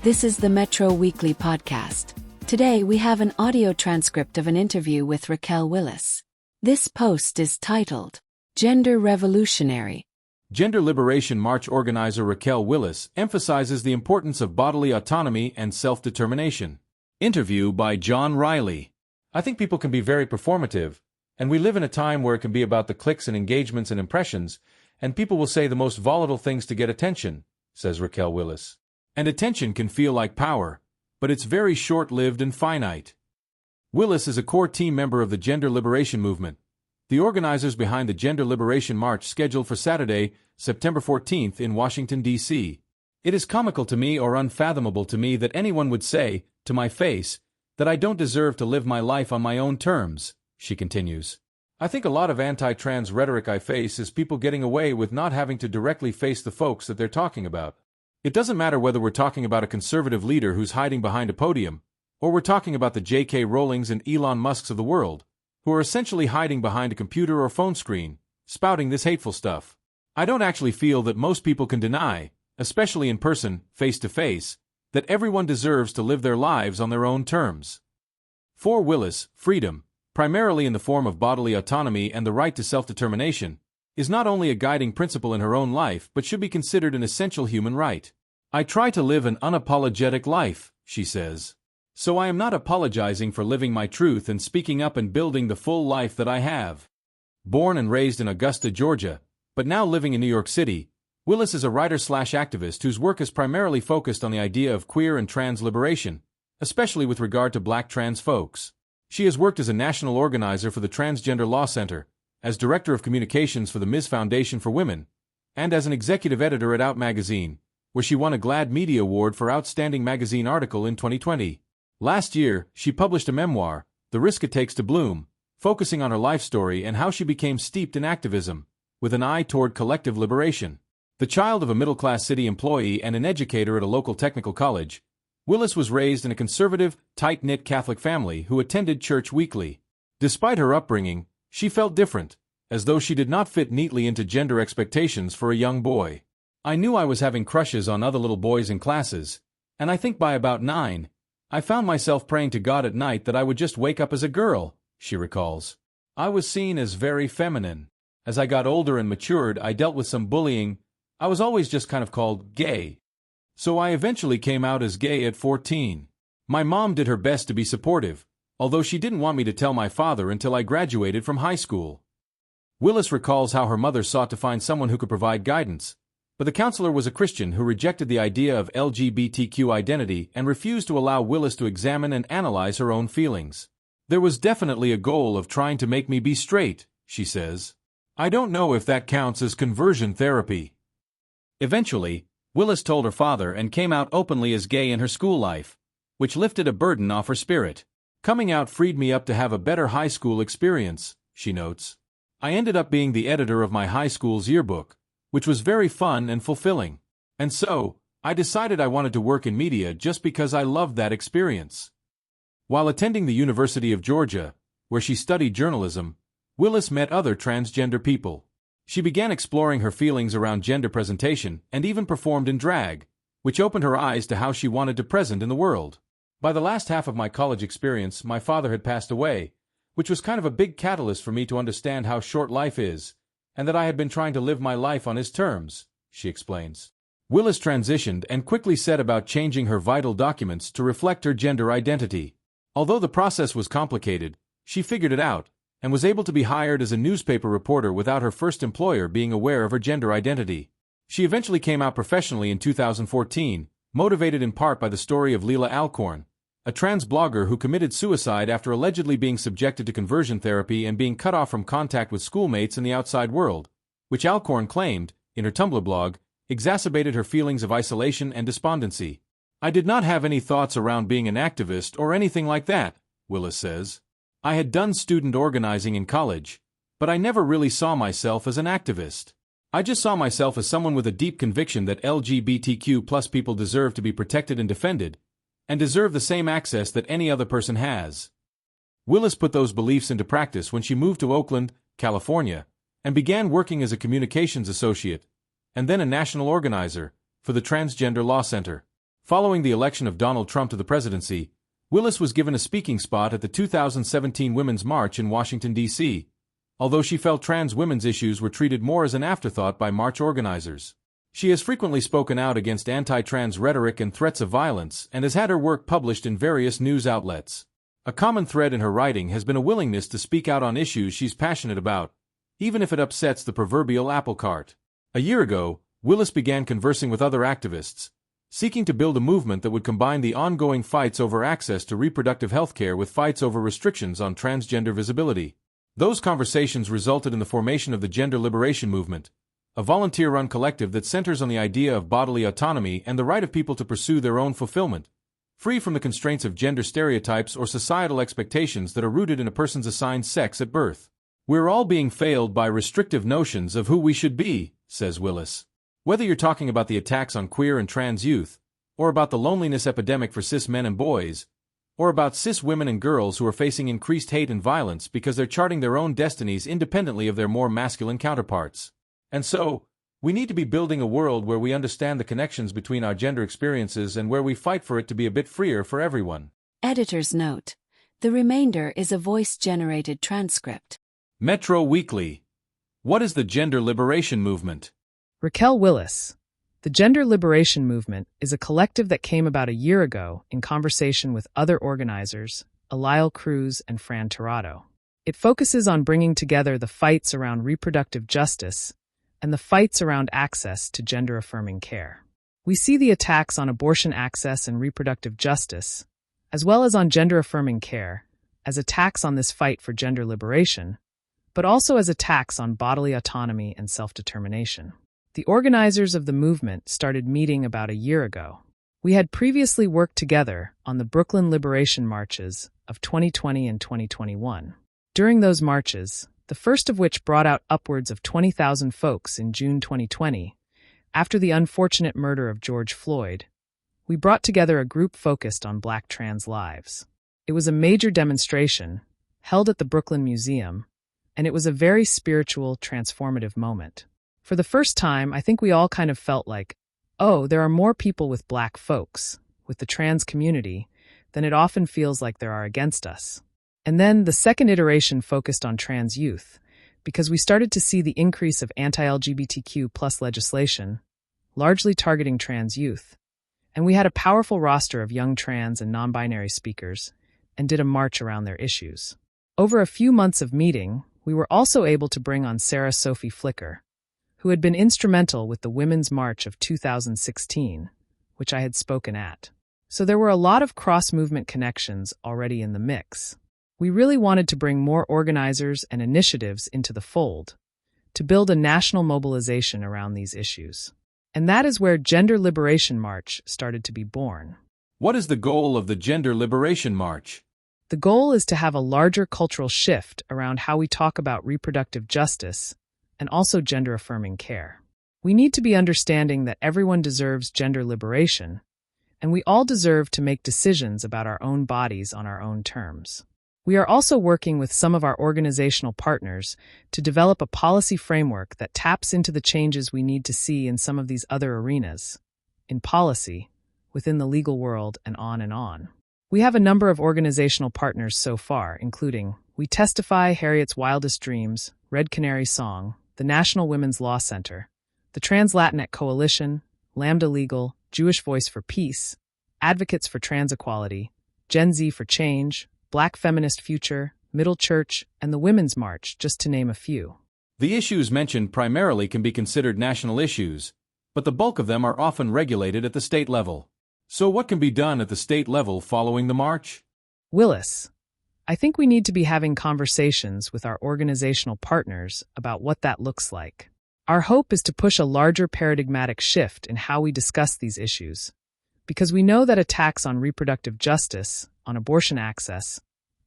This is the Metro Weekly Podcast. Today we have an audio transcript of an interview with Raquel Willis. This post is titled, Gender Revolutionary. Gender Liberation March organizer Raquel Willis emphasizes the importance of bodily autonomy and self-determination. Interview by John Riley. I think people can be very performative, and we live in a time where it can be about the clicks and engagements and impressions, and people will say the most volatile things to get attention, says Raquel Willis. And attention can feel like power, but it's very short-lived and finite. Willis is a core team member of the Gender Liberation Movement, the organizers behind the Gender Liberation March scheduled for Saturday, September 14th in Washington, D.C. It is comical to me or unfathomable to me that anyone would say, to my face, that I don't deserve to live my life on my own terms, she continues. I think a lot of anti-trans rhetoric I face is people getting away with not having to directly face the folks that they're talking about. It doesn't matter whether we're talking about a conservative leader who's hiding behind a podium, or we're talking about the J.K. Rowlings and Elon Musks of the world, who are essentially hiding behind a computer or phone screen, spouting this hateful stuff. I don't actually feel that most people can deny, especially in person, face-to-face, that everyone deserves to live their lives on their own terms. For Willis, freedom, primarily in the form of bodily autonomy and the right to self-determination, is not only a guiding principle in her own life but should be considered an essential human right. I try to live an unapologetic life, she says. So I am not apologizing for living my truth and speaking up and building the full life that I have. Born and raised in Augusta, Georgia, but now living in New York City, Willis is a writer/activist whose work is primarily focused on the idea of queer and trans liberation, especially with regard to black trans folks. She has worked as a national organizer for the Transgender Law Center, as Director of Communications for the Ms. Foundation for Women, and as an executive editor at Out magazine, where she won a GLAAD Media Award for Outstanding Magazine Article in 2020. Last year, she published a memoir, The Risk It Takes to Bloom, focusing on her life story and how she became steeped in activism, with an eye toward collective liberation. The child of a middle-class city employee and an educator at a local technical college, Willis was raised in a conservative, tight-knit Catholic family who attended church weekly. Despite her upbringing, she felt different, as though she did not fit neatly into gender expectations for a young boy. I knew I was having crushes on other little boys in classes, and I think by about 9, I found myself praying to God at night that I would just wake up as a girl, she recalls. I was seen as very feminine. As I got older and matured, I dealt with some bullying. I was always just kind of called gay. So I eventually came out as gay at 14. My mom did her best to be supportive, although she didn't want me to tell my father until I graduated from high school. Willis recalls how her mother sought to find someone who could provide guidance, but the counselor was a Christian who rejected the idea of LGBTQ identity and refused to allow Willis to examine and analyze her own feelings. There was definitely a goal of trying to make me be straight, she says. I don't know if that counts as conversion therapy. Eventually, Willis told her father and came out openly as gay in her school life, which lifted a burden off her spirit. Coming out freed me up to have a better high school experience, she notes. I ended up being the editor of my high school's yearbook, which was very fun and fulfilling. And so, I decided I wanted to work in media just because I loved that experience. While attending the University of Georgia, where she studied journalism, Willis met other transgender people. She began exploring her feelings around gender presentation and even performed in drag, which opened her eyes to how she wanted to present in the world. By the last half of my college experience, my father had passed away, which was kind of a big catalyst for me to understand how short life is, and that I had been trying to live my life on his terms, she explains. Willis transitioned and quickly set about changing her vital documents to reflect her gender identity. Although the process was complicated, she figured it out, and was able to be hired as a newspaper reporter without her first employer being aware of her gender identity. She eventually came out professionally in 2014, motivated in part by the story of Leela Alcorn, a trans blogger who committed suicide after allegedly being subjected to conversion therapy and being cut off from contact with schoolmates in the outside world, which Alcorn claimed, in her Tumblr blog, exacerbated her feelings of isolation and despondency. I did not have any thoughts around being an activist or anything like that, Willis says. I had done student organizing in college, but I never really saw myself as an activist. I just saw myself as someone with a deep conviction that LGBTQ+ people deserve to be protected and defended, and deserve the same access that any other person has. Willis put those beliefs into practice when she moved to Oakland, California, and began working as a communications associate, and then a national organizer, for the Transgender Law Center. Following the election of Donald Trump to the presidency, Willis was given a speaking spot at the 2017 Women's March in Washington, D.C., although she felt trans women's issues were treated more as an afterthought by march organizers. She has frequently spoken out against anti-trans rhetoric and threats of violence and has had her work published in various news outlets. A common thread in her writing has been a willingness to speak out on issues she's passionate about, even if it upsets the proverbial apple cart. A year ago, Willis began conversing with other activists, seeking to build a movement that would combine the ongoing fights over access to reproductive health care with fights over restrictions on transgender visibility. Those conversations resulted in the formation of the Gender Liberation Movement, a volunteer-run collective that centers on the idea of bodily autonomy and the right of people to pursue their own fulfillment, free from the constraints of gender stereotypes or societal expectations that are rooted in a person's assigned sex at birth. We're all being failed by restrictive notions of who we should be, says Willis. Whether you're talking about the attacks on queer and trans youth, or about the loneliness epidemic for cis men and boys, or about cis women and girls who are facing increased hate and violence because they're charting their own destinies independently of their more masculine counterparts. And so, we need to be building a world where we understand the connections between our gender experiences and where we fight for it to be a bit freer for everyone. Editor's note: the remainder is a voice-generated transcript. Metro Weekly. What is the Gender Liberation Movement? Raquel Willis. The Gender Liberation Movement is a collective that came about a year ago in conversation with other organizers, Alile Cruz and Fran Tirado. It focuses on bringing together the fights around reproductive justice and the fights around access to gender-affirming care. We see the attacks on abortion access and reproductive justice, as well as on gender-affirming care, as attacks on this fight for gender liberation, but also as attacks on bodily autonomy and self-determination. The organizers of the movement started meeting about a year ago. We had previously worked together on the Brooklyn Liberation Marches of 2020 and 2021. During those marches, the first of which brought out upwards of 20,000 folks in June 2020, after the unfortunate murder of George Floyd, we brought together a group focused on Black trans lives. It was a major demonstration, held at the Brooklyn Museum, and it was a very spiritual, transformative moment. For the first time, I think we all kind of felt like, oh, there are more people with Black folks, with the trans community, than it often feels like there are against us. And then the second iteration focused on trans youth, because we started to see the increase of anti-LGBTQ+ legislation, largely targeting trans youth, and we had a powerful roster of young trans and non-binary speakers, and did a march around their issues. Over a few months of meeting, we were also able to bring on Sarah Sophie Flicker, who had been instrumental with the Women's March of 2016, which I had spoken at. So there were a lot of cross-movement connections already in the mix. We really wanted to bring more organizers and initiatives into the fold, to build a national mobilization around these issues. And that is where Gender Liberation March started to be born. What is the goal of the Gender Liberation March? The goal is to have a larger cultural shift around how we talk about reproductive justice and also gender-affirming care. We need to be understanding that everyone deserves gender liberation, and we all deserve to make decisions about our own bodies on our own terms. We are also working with some of our organizational partners to develop a policy framework that taps into the changes we need to see in some of these other arenas, in policy, within the legal world, and on and on. We have a number of organizational partners so far, including We Testify, Harriet's Wildest Dreams, Red Canary Song, the National Women's Law Center, the Trans Latinx Coalition, Lambda Legal, Jewish Voice for Peace, Advocates for Trans Equality, Gen Z for Change, Black Feminist Future, Middle Church, and the Women's March, just to name a few. The issues mentioned primarily can be considered national issues, but the bulk of them are often regulated at the state level. So what can be done at the state level following the march? Willis, I think we need to be having conversations with our organizational partners about what that looks like. Our hope is to push a larger paradigmatic shift in how we discuss these issues, because we know that attacks on reproductive justice, on abortion access,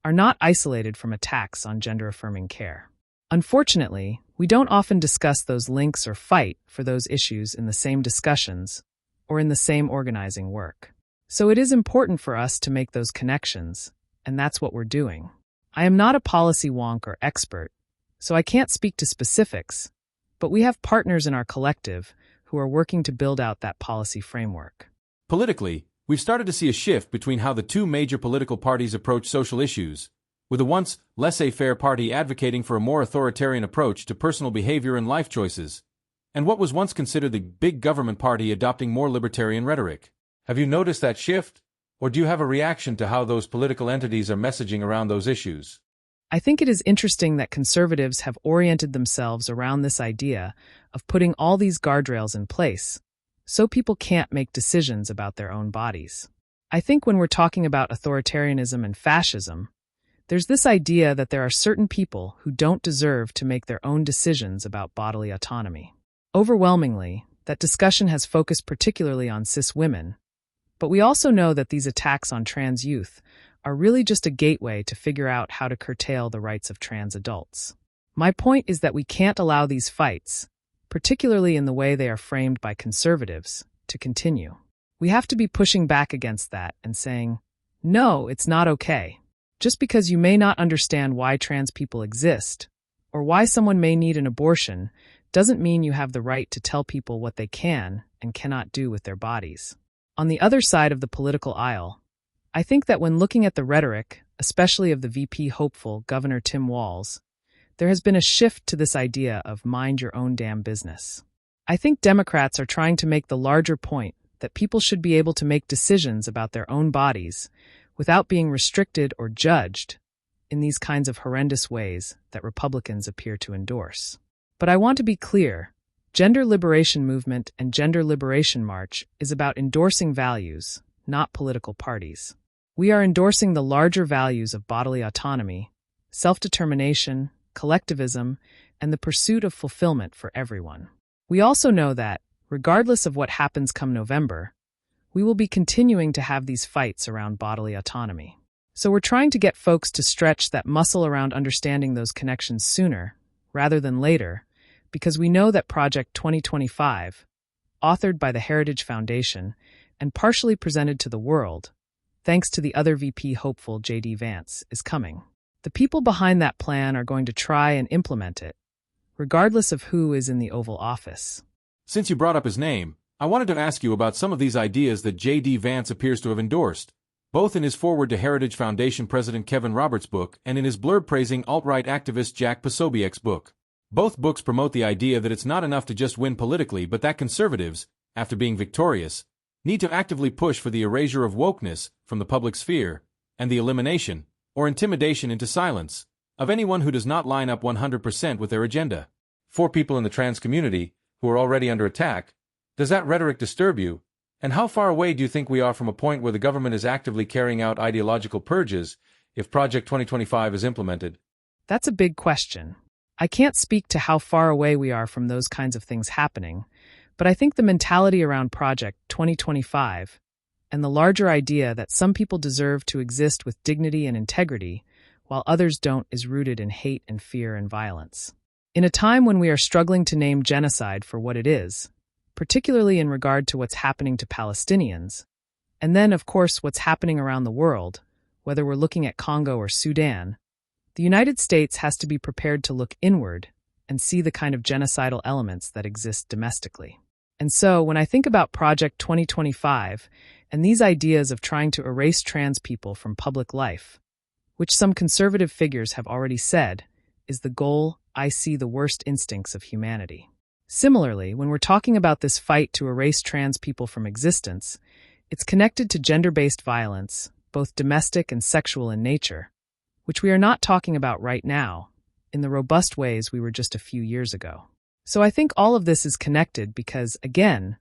are not isolated from attacks on gender-affirming care. Unfortunately, we don't often discuss those links or fight for those issues in the same discussions or in the same organizing work. So it is important for us to make those connections, and that's what we're doing. I am not a policy wonk or expert, so I can't speak to specifics, but we have partners in our collective who are working to build out that policy framework. Politically, we've started to see a shift between how the two major political parties approach social issues, with the once laissez-faire party advocating for a more authoritarian approach to personal behavior and life choices, and what was once considered the big government party adopting more libertarian rhetoric. Have you noticed that shift? Or do you have a reaction to how those political entities are messaging around those issues? I think it is interesting that conservatives have oriented themselves around this idea of putting all these guardrails in place so people can't make decisions about their own bodies. I think when we're talking about authoritarianism and fascism, there's this idea that there are certain people who don't deserve to make their own decisions about bodily autonomy. Overwhelmingly, that discussion has focused particularly on cis women, but we also know that these attacks on trans youth are really just a gateway to figure out how to curtail the rights of trans adults. My point is that we can't allow these fights, particularly in the way they are framed by conservatives, to continue. We have to be pushing back against that and saying, no, it's not okay. Just because you may not understand why trans people exist, or why someone may need an abortion, doesn't mean you have the right to tell people what they can and cannot do with their bodies. On the other side of the political aisle, I think that when looking at the rhetoric, especially of the VP hopeful Governor Tim Walz, there has been a shift to this idea of mind your own damn business. I think Democrats are trying to make the larger point that people should be able to make decisions about their own bodies without being restricted or judged in these kinds of horrendous ways that Republicans appear to endorse. But I want to be clear, Gender Liberation Movement and Gender Liberation March is about endorsing values, not political parties. We are endorsing the larger values of bodily autonomy, self-determination, collectivism, and the pursuit of fulfillment for everyone. We also know that, regardless of what happens come November, we will be continuing to have these fights around bodily autonomy. So we're trying to get folks to stretch that muscle around understanding those connections sooner, rather than later, because we know that Project 2025, authored by the Heritage Foundation and partially presented to the world, thanks to the other VP hopeful J.D. Vance, is coming. The people behind that plan are going to try and implement it, regardless of who is in the Oval Office. Since you brought up his name, I wanted to ask you about some of these ideas that J.D. Vance appears to have endorsed, both in his foreword to Heritage Foundation President Kevin Roberts' book and in his blurb praising alt-right activist Jack Posobiec's book. Both books promote the idea that it's not enough to just win politically, but that conservatives, after being victorious, need to actively push for the erasure of wokeness from the public sphere and the elimination, or intimidation into silence, of anyone who does not line up 100% with their agenda. For people in the trans community, who are already under attack, does that rhetoric disturb you? And how far away do you think we are from a point where the government is actively carrying out ideological purges if Project 2025 is implemented? That's a big question. I can't speak to how far away we are from those kinds of things happening, but I think the mentality around Project 2025 and the larger idea that some people deserve to exist with dignity and integrity while others don't is rooted in hate and fear and violence. In a time when we are struggling to name genocide for what it is, particularly in regard to what's happening to Palestinians, and then, of course, what's happening around the world, whether we're looking at Congo or Sudan, the United States has to be prepared to look inward and see the kind of genocidal elements that exist domestically. And so, when I think about Project 2025 and these ideas of trying to erase trans people from public life, which some conservative figures have already said is the goal, I see the worst instincts of humanity. Similarly, when we're talking about this fight to erase trans people from existence, it's connected to gender-based violence, both domestic and sexual in nature, which we are not talking about right now, in the robust ways we were just a few years ago. So I think all of this is connected because, again,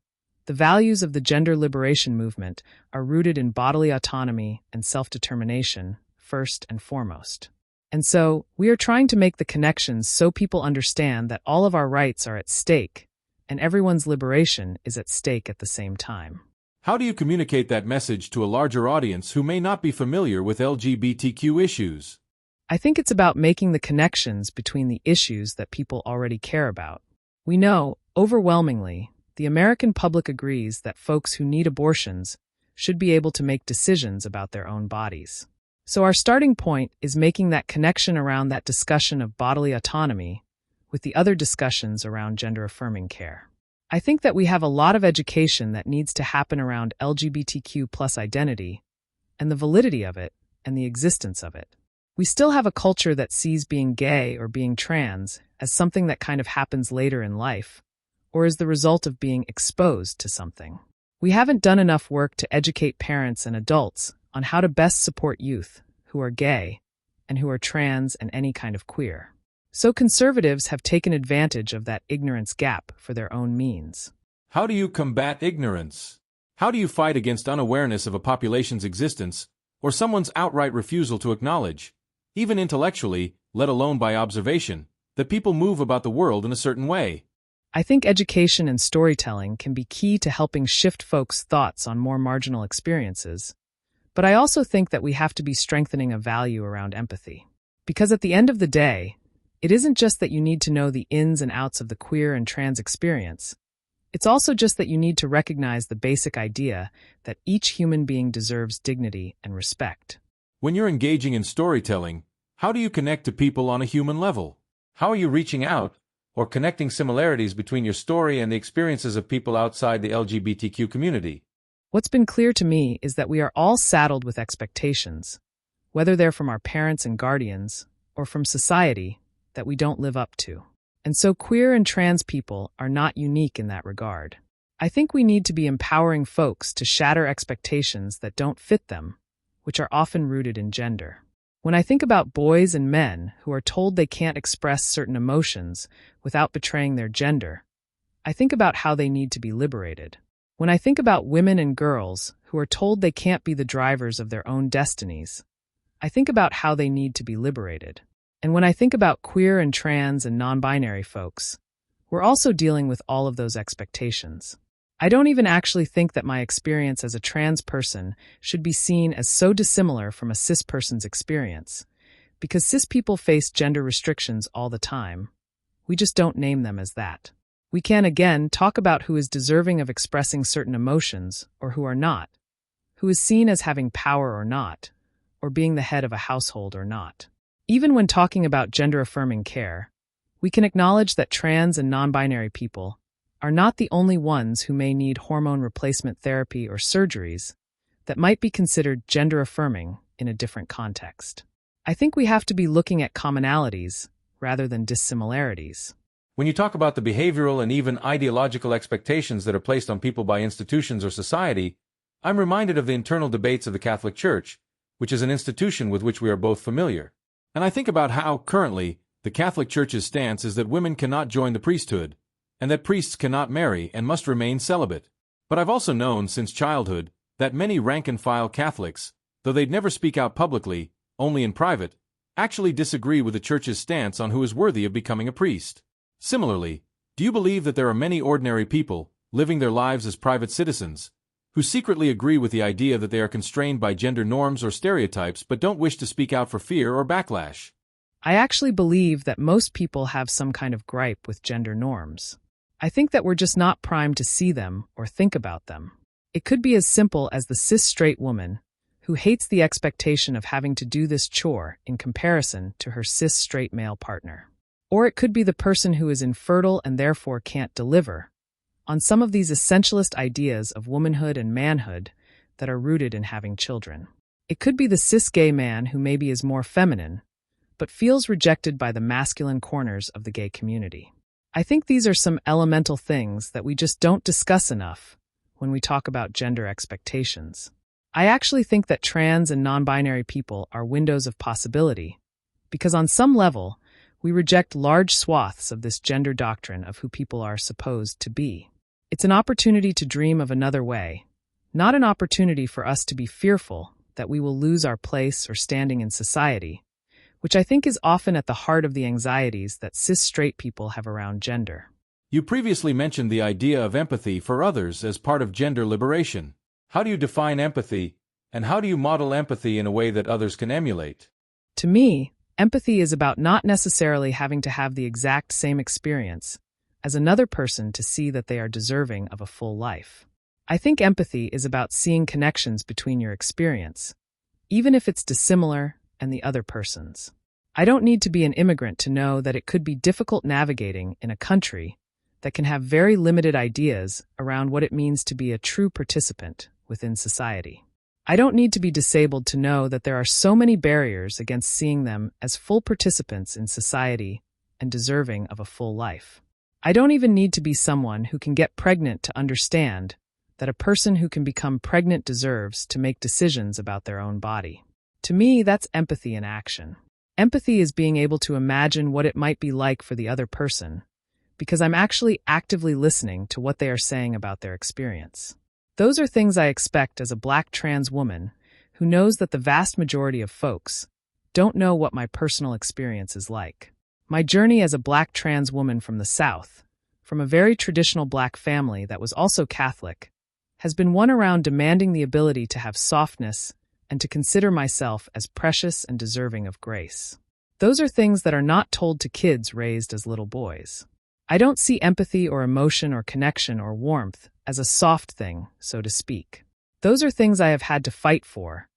the values of the gender liberation movement are rooted in bodily autonomy and self-determination, first and foremost. And so, we are trying to make the connections so people understand that all of our rights are at stake, and everyone's liberation is at stake at the same time. How do you communicate that message to a larger audience who may not be familiar with LGBTQ issues? I think it's about making the connections between the issues that people already care about. We know, overwhelmingly, the American public agrees that folks who need abortions should be able to make decisions about their own bodies. So our starting point is making that connection around that discussion of bodily autonomy with the other discussions around gender-affirming care. I think that we have a lot of education that needs to happen around LGBTQ plus identity and the validity of it and the existence of it. We still have a culture that sees being gay or being trans as something that kind of happens later in life, or as the result of being exposed to something. We haven't done enough work to educate parents and adults on how to best support youth who are gay and who are trans and any kind of queer. So conservatives have taken advantage of that ignorance gap for their own means. How do you combat ignorance? How do you fight against unawareness of a population's existence or someone's outright refusal to acknowledge, even intellectually, let alone by observation, that people move about the world in a certain way? I think education and storytelling can be key to helping shift folks' thoughts on more marginal experiences, but I also think that we have to be strengthening a value around empathy. Because at the end of the day, it isn't just that you need to know the ins and outs of the queer and trans experience. It's also just that you need to recognize the basic idea that each human being deserves dignity and respect. When you're engaging in storytelling, how do you connect to people on a human level? How are you reaching out or connecting similarities between your story and the experiences of people outside the LGBTQ community? What's been clear to me is that we are all saddled with expectations, whether they're from our parents and guardians or from society, that we don't live up to. And so queer and trans people are not unique in that regard. I think we need to be empowering folks to shatter expectations that don't fit them, which are often rooted in gender. When I think about boys and men who are told they can't express certain emotions without betraying their gender, I think about how they need to be liberated. When I think about women and girls who are told they can't be the drivers of their own destinies, I think about how they need to be liberated. And when I think about queer and trans and non-binary folks, we're also dealing with all of those expectations. I don't even actually think that my experience as a trans person should be seen as so dissimilar from a cis person's experience, because cis people face gender restrictions all the time. We just don't name them as that. We can, again, talk about who is deserving of expressing certain emotions or who are not, who is seen as having power or not, or being the head of a household or not. Even when talking about gender-affirming care, we can acknowledge that trans and non-binary people are not the only ones who may need hormone replacement therapy or surgeries that might be considered gender-affirming in a different context. I think we have to be looking at commonalities rather than dissimilarities. When you talk about the behavioral and even ideological expectations that are placed on people by institutions or society, I'm reminded of the internal debates of the Catholic Church, which is an institution with which we are both familiar. And I think about how, currently, the Catholic Church's stance is that women cannot join the priesthood, and that priests cannot marry and must remain celibate. But I've also known since childhood that many rank-and-file Catholics, though they'd never speak out publicly, only in private, actually disagree with the Church's stance on who is worthy of becoming a priest. Similarly, do you believe that there are many ordinary people, living their lives as private citizens, who secretly agree with the idea that they are constrained by gender norms or stereotypes but don't wish to speak out for fear or backlash? I actually believe that most people have some kind of gripe with gender norms. I think that we're just not primed to see them or think about them. It could be as simple as the cis straight woman who hates the expectation of having to do this chore in comparison to her cis straight male partner. Or it could be the person who is infertile and therefore can't deliver, on some of these essentialist ideas of womanhood and manhood that are rooted in having children. It could be the cis gay man who maybe is more feminine, but feels rejected by the masculine corners of the gay community. I think these are some elemental things that we just don't discuss enough when we talk about gender expectations. I actually think that trans and non-binary people are windows of possibility, because on some level, we reject large swaths of this gender doctrine of who people are supposed to be. It's an opportunity to dream of another way, not an opportunity for us to be fearful that we will lose our place or standing in society, which I think is often at the heart of the anxieties that cis straight people have around gender. You previously mentioned the idea of empathy for others as part of gender liberation. How do you define empathy, and how do you model empathy in a way that others can emulate? To me, empathy is about not necessarily having to have the exact same experience as another person to see that they are deserving of a full life. I think empathy is about seeing connections between your experience, even if it's dissimilar, and the other person's. I don't need to be an immigrant to know that it could be difficult navigating in a country that can have very limited ideas around what it means to be a true participant within society. I don't need to be disabled to know that there are so many barriers against seeing them as full participants in society and deserving of a full life. I don't even need to be someone who can get pregnant to understand that a person who can become pregnant deserves to make decisions about their own body. To me, that's empathy in action. Empathy is being able to imagine what it might be like for the other person, because I'm actually actively listening to what they are saying about their experience. Those are things I expect as a Black trans woman who knows that the vast majority of folks don't know what my personal experience is like. My journey as a Black trans woman from the South, from a very traditional Black family that was also Catholic, has been one around demanding the ability to have softness and to consider myself as precious and deserving of grace. Those are things that are not told to kids raised as little boys. I don't see empathy or emotion or connection or warmth as a soft thing, so to speak. Those are things I have had to fight for,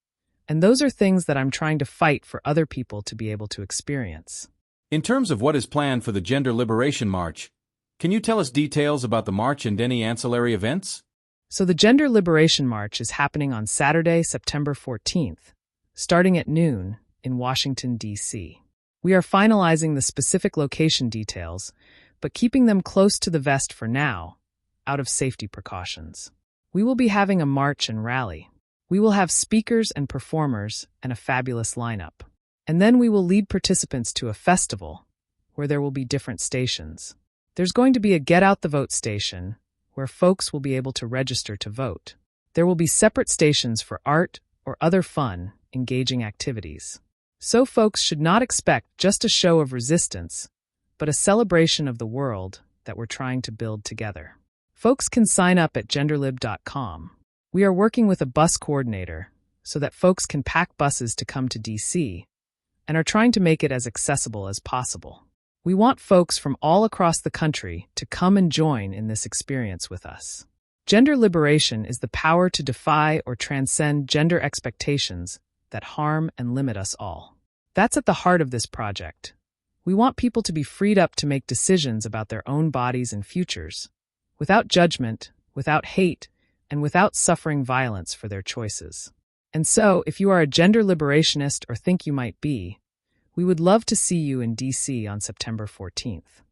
and those are things that I'm trying to fight for other people to be able to experience. In terms of what is planned for the Gender Liberation March, can you tell us details about the march and any ancillary events? So the Gender Liberation March is happening on Saturday, September 14th, starting at noon in Washington, D.C. We are finalizing the specific location details, but keeping them close to the vest for now, out of safety precautions. We will be having a march and rally. We will have speakers and performers and a fabulous lineup. And then we will lead participants to a festival where there will be different stations. There's going to be a Get Out the Vote station where folks will be able to register to vote. There will be separate stations for art or other fun, engaging activities. So folks should not expect just a show of resistance, but a celebration of the world that we're trying to build together. Folks can sign up at genderlib.com. We are working with a bus coordinator so that folks can pack buses to come to DC and are trying to make it as accessible as possible. We want folks from all across the country to come and join in this experience with us. Gender liberation is the power to defy or transcend gender expectations that harm and limit us all. That's at the heart of this project. We want people to be freed up to make decisions about their own bodies and futures, without judgment, without hate, and without suffering violence for their choices. And so, if you are a gender liberationist or think you might be, we would love to see you in DC on September 14th.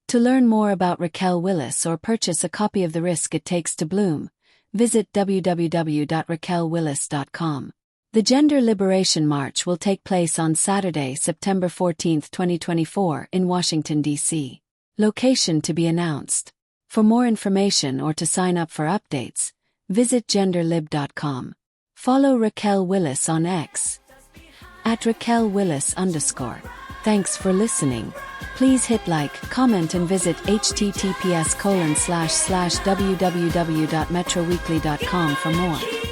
To learn more about Raquel Willis or purchase a copy of The Risk It Takes to Bloom, visit www.raquelwillis.com. The Gender Liberation March will take place on Saturday, September 14, 2024, in Washington, D.C. Location to be announced. For more information or to sign up for updates, visit genderlib.com. Follow Raquel Willis on X @RaquelWillis_. Thanks for listening. Please hit like, comment and visit https://www.metroweekly.com for more.